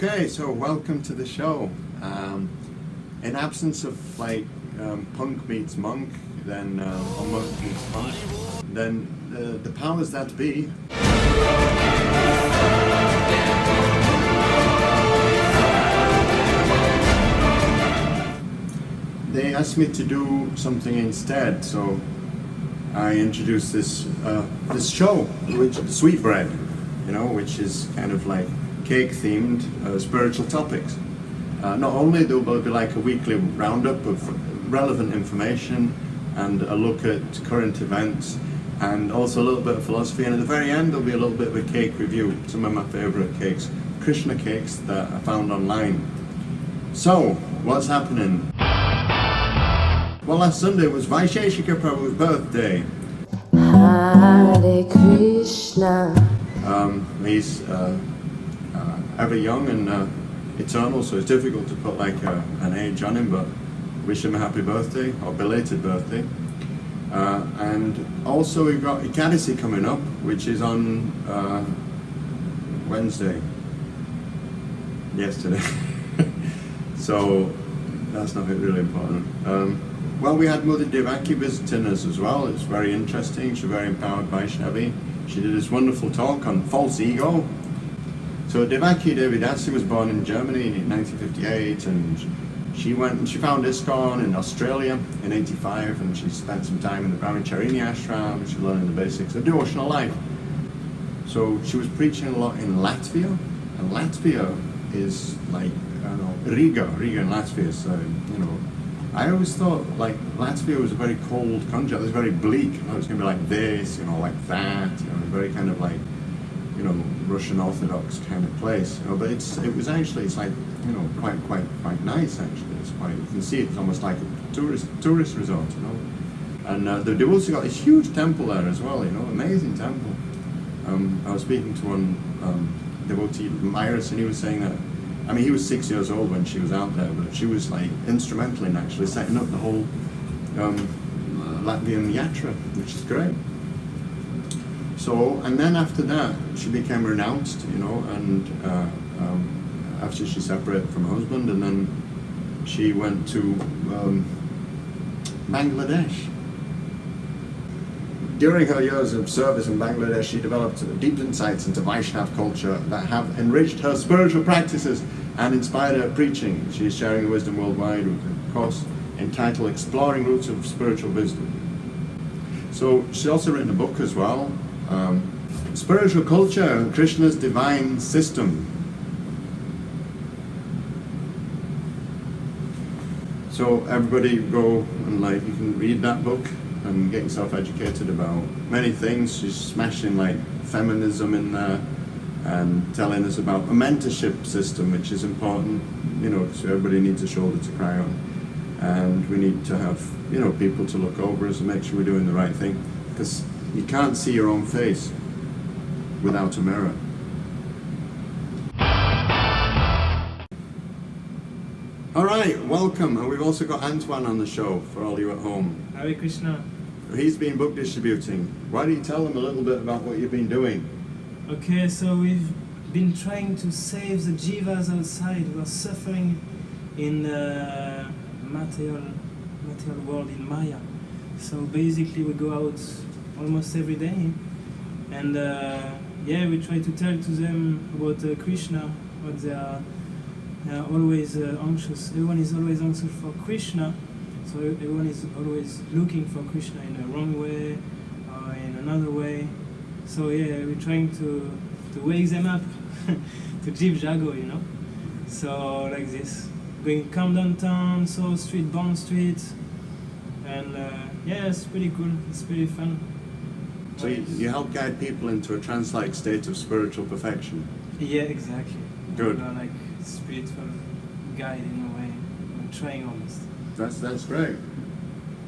Okay, so welcome to the show. In absence of punk meets monk, then or monk meets punk, then the powers that be they asked me to do something instead. So I introduced this show, which Sweetbread, which is kind of like cake themed spiritual topics. Not only there will be like a weekly roundup of relevant information and a look at current events, and also a little bit of philosophy, and at the very end there'll be a little bit of a cake review, some of my favorite cakes, Krishna cakes that I found online. So what's happening? Well, last Sunday was Vaisheshika Prabhu's birthday. Hare Krishna. He's ever young and eternal, so it's difficult to put like an age on him, but wish him a happy birthday, or belated birthday. And also we've got Ekadasi coming up, which is on Wednesday. Yesterday. So that's not really important. Well, we had Mother Devaki visiting us as well. It's very interesting. She's a very empowered Vaishnavi. She did this wonderful talk on false ego. So Devaki Devidasi was born in Germany in 1958, and she went and she found ISKCON in Australia in 85, and she spent some time in the Brahmacharini ashram, and she's learning the basics of devotional life. So she was preaching a lot in Latvia, and Latvia is like, I don't know, Riga in Latvia is, I always thought like Latvia was a very cold country. It was very bleak. It was going to be like this, like that, very kind of like, Russian Orthodox kind of place. But it's like, quite nice actually. It's quite, you can see it's almost like a tourist resort, And they've also got this huge temple there as well, amazing temple. I was speaking to one devotee, Myris, and he was saying that, he was 6 years old when she was out there, but she was like instrumental in actually setting up the whole Latvian yatra, which is great. So, and then after that, she became renounced, and after she separated from her husband, and then she went to Bangladesh. During her years of service in Bangladesh, she developed deep insights into Vaishnav culture that have enriched her spiritual practices and inspired her preaching. She is sharing wisdom worldwide with a course entitled Exploring Roots of Spiritual Wisdom. So she's also written a book as well, Spiritual Culture and Krishna's Divine System. So everybody go and you can read that book and get yourself educated about many things. She's smashing feminism in there and telling us about a mentorship system, which is important, because everybody needs a shoulder to cry on. And we need to have, people to look over us and make sure we're doing the right thing. Because you can't see your own face without a mirror. All right, welcome. And we've also got Antoine on the show for all you at home. Hare Krishna. He's been book distributing. Why don't you tell them a little bit about what you've been doing? Okay, so we've been trying to save the jivas outside who are suffering in the material world in Maya. So basically we go out almost every day, and we try to tell to them about Krishna, but they are always anxious. Everyone is always anxious for Krishna, so everyone is always looking for Krishna in a wrong way or in another way. So we're trying to wake them up to Jeep Jago, So like this, going come downtown, Soul Street, Bond Street, and it's pretty cool. It's pretty fun. So you help guide people into a trance-like state of spiritual perfection. Yeah, exactly. Good. Like spiritual guide in a way. I'm trying almost. That's great.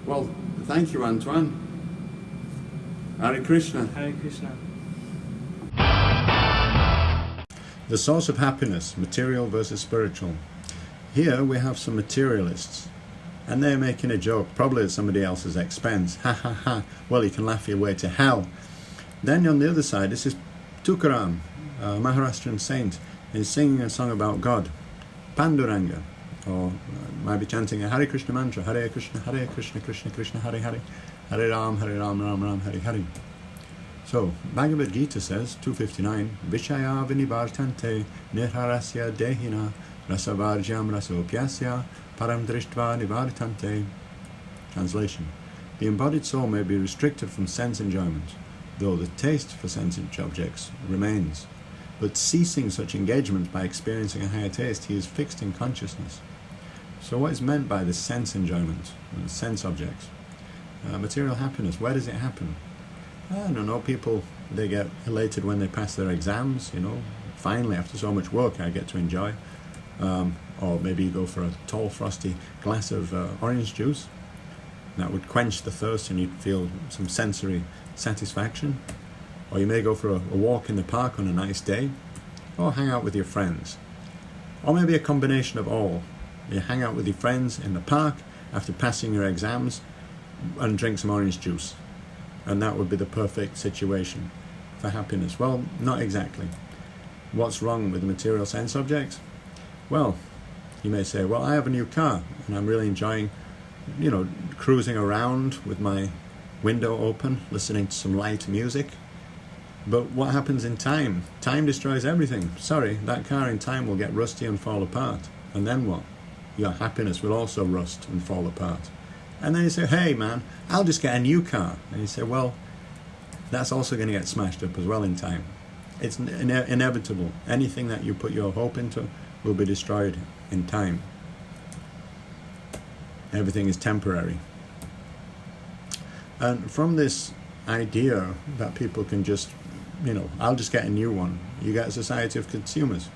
Well, thank you, Antoine. Hare Krishna. Hare Krishna. The source of happiness, material versus spiritual. Here we have some materialists, and they're making a joke, probably at somebody else's expense. Ha ha ha. Well, you can laugh your way to hell. Then on the other side, this is Tukaram, a Maharashtrian saint, is singing a song about God, Panduranga, or might be chanting a Hare Krishna mantra, Hare Krishna, Krishna Krishna, Hare Hare, Hare Ram, Ram Ram, Hare Hare. So, Bhagavad Gita says, 259, Vishaya vinivartante nirharasya dehina rasavarjam rasopyasya param drishtva nivartante. Translation: the embodied soul may be restricted from sense enjoyment, though the taste for sensitive objects remains. But ceasing such engagement by experiencing a higher taste, he is fixed in consciousness. So what is meant by the sense enjoyment and sense objects? Material happiness, where does it happen? I don't know, people, they get elated when they pass their exams, finally after so much work I get to enjoy. Or maybe you go for a tall frosty glass of orange juice. That would quench the thirst and you'd feel some sensory satisfaction. Or you may go for a walk in the park on a nice day, or hang out with your friends. Or maybe a combination of all. You hang out with your friends in the park after passing your exams and drink some orange juice. And that would be the perfect situation for happiness. Well, not exactly. What's wrong with the material sense objects? Well, you may say, well, I have a new car and I'm really enjoying, cruising around with my window open, listening to some light music. But what happens in time? Time destroys everything. Sorry, that car in time will get rusty and fall apart. And then what? Your happiness will also rust and fall apart. And then you say, hey man, I'll just get a new car. And you say, well, that's also going to get smashed up as well in time. It's inevitable. Anything that you put your hope into will be destroyed in time. Everything is temporary. And from this idea that people can just, I'll just get a new one, you get a society of consumers.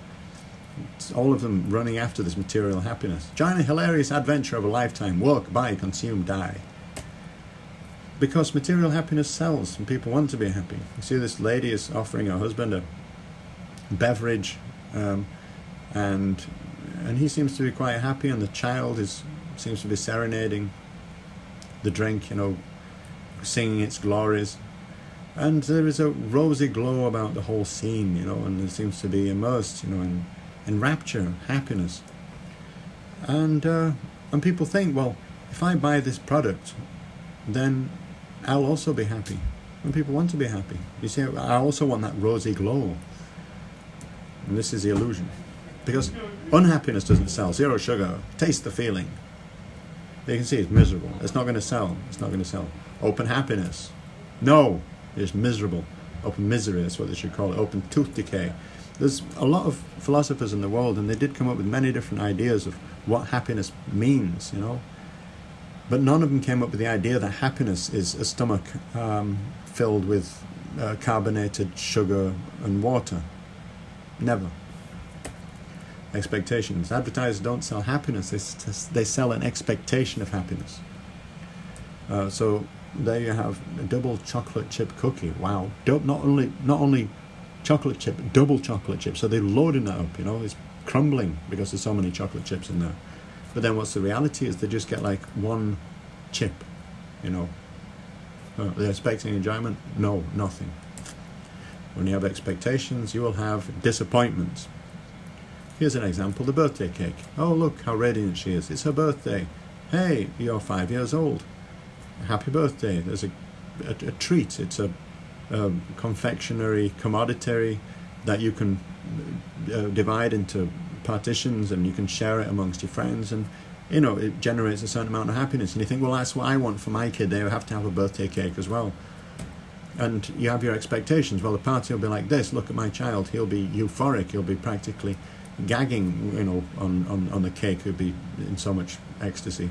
It's all of them running after this material happiness. Join a hilarious adventure of a lifetime. Work, buy, consume, die. Because material happiness sells and people want to be happy. You see, this lady is offering her husband a beverage, and he seems to be quite happy, and the child seems to be serenading the drink, singing its glories. And there is a rosy glow about the whole scene, and it seems to be immersed, in rapture, happiness. And people think, well, if I buy this product, then I'll also be happy. And people want to be happy. You see, I also want that rosy glow. And this is the illusion. Because unhappiness doesn't sell. Zero sugar. Taste the feeling. You can see it's miserable. It's not going to sell. It's not going to sell. Open happiness. No. It's miserable. Open misery, that's what they should call it. Open tooth decay. There's a lot of philosophers in the world, and they did come up with many different ideas of what happiness means, But none of them came up with the idea that happiness is a stomach filled with carbonated sugar and water. Never. Expectations. Advertisers don't sell happiness, they sell an expectation of happiness. So there you have a double chocolate chip cookie. Wow. Not only chocolate chip, double chocolate chip. So they're loading that up, it's crumbling because there's so many chocolate chips in there. But then what's the reality is they just get like one chip, They're expecting enjoyment? No, nothing. When you have expectations, you will have disappointments. Here's an example, the birthday cake. Oh, look how radiant she is. It's her birthday. Hey, you're 5 years old. Happy birthday. There's a treat. It's a confectionery commodity that you can divide into partitions, and you can share it amongst your friends, and it generates a certain amount of happiness. And you think, well, that's what I want for my kid. They have to have a birthday cake as well. And you have your expectations. Well, the party will be like this. Look at my child. He'll be euphoric. He'll be practically gagging, on the cake. He'll be in so much ecstasy.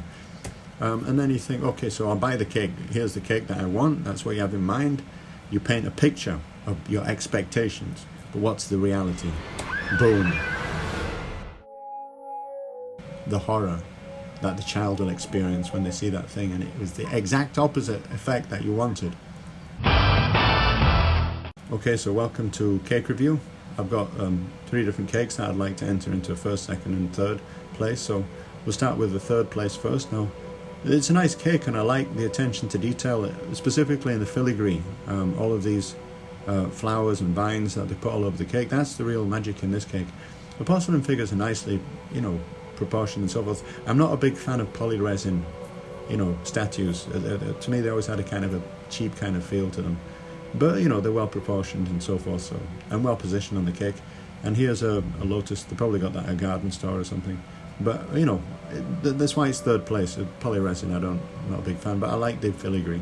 And then you think, okay, so I'll buy the cake. Here's the cake that I want. That's what you have in mind. You paint a picture of your expectations. But what's the reality? Boom. The horror that the child will experience when they see that thing. And it was the exact opposite effect that you wanted. Okay, so welcome to Cake Review. I've got 3 different cakes that I'd like to enter into first, second and third place. So we'll start with the third place first. Now, it's a nice cake, and I like the attention to detail, specifically in the filigree. All of these flowers and vines that they put all over the cake. That's the real magic in this cake. The porcelain figures are nicely, proportioned and so forth. I'm not a big fan of polyresin, statues. To me, they always had a kind of a cheap kind of feel to them. But, they're well proportioned and so forth, so, and well positioned on the cake. And here's a lotus. They probably got that at a garden store or something. But, that's why it's third place. Polyresin, I'm not a big fan, but I like the filigree.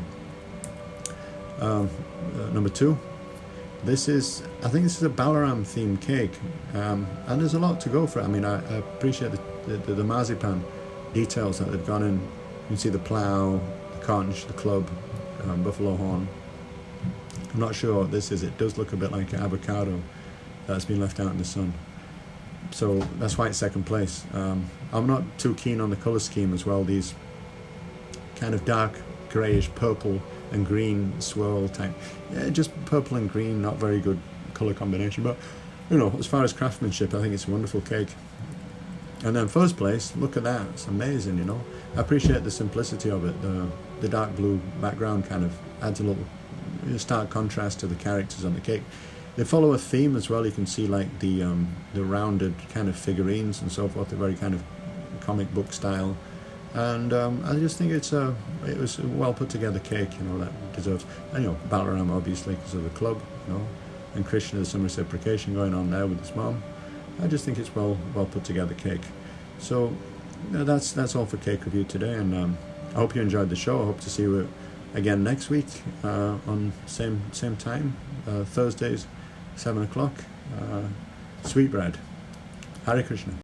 Number 2. I think this is a Balaram themed cake, and there's a lot to go for it. I mean, I appreciate the marzipan details that they've gone in. You can see the plough, the conch, the club, buffalo horn. I'm not sure what this is. It does look a bit like an avocado that's been left out in the sun. So that's why it's second place. I'm not too keen on the colour scheme as well. These kind of dark greyish purple and green swirl type. Yeah, just purple and green, not very good colour combination. But, as far as craftsmanship, I think it's a wonderful cake. And then first place, look at that. It's amazing, I appreciate the simplicity of it. The dark blue background kind of adds a little stark contrast to the characters on the cake. They follow a theme as well. You can see like the rounded kind of figurines and so forth. They're very kind of comic book style. And I just think it was a well put together cake, that deserves. And Balaram obviously because of the club, and Krishna, there's some reciprocation going on there with his mom. I just think it's well put together cake. So that's all for cake review today, and I hope you enjoyed the show. I hope to see you again next week on same time, Thursdays, 7 o'clock. Sweet bread. Hare Krishna.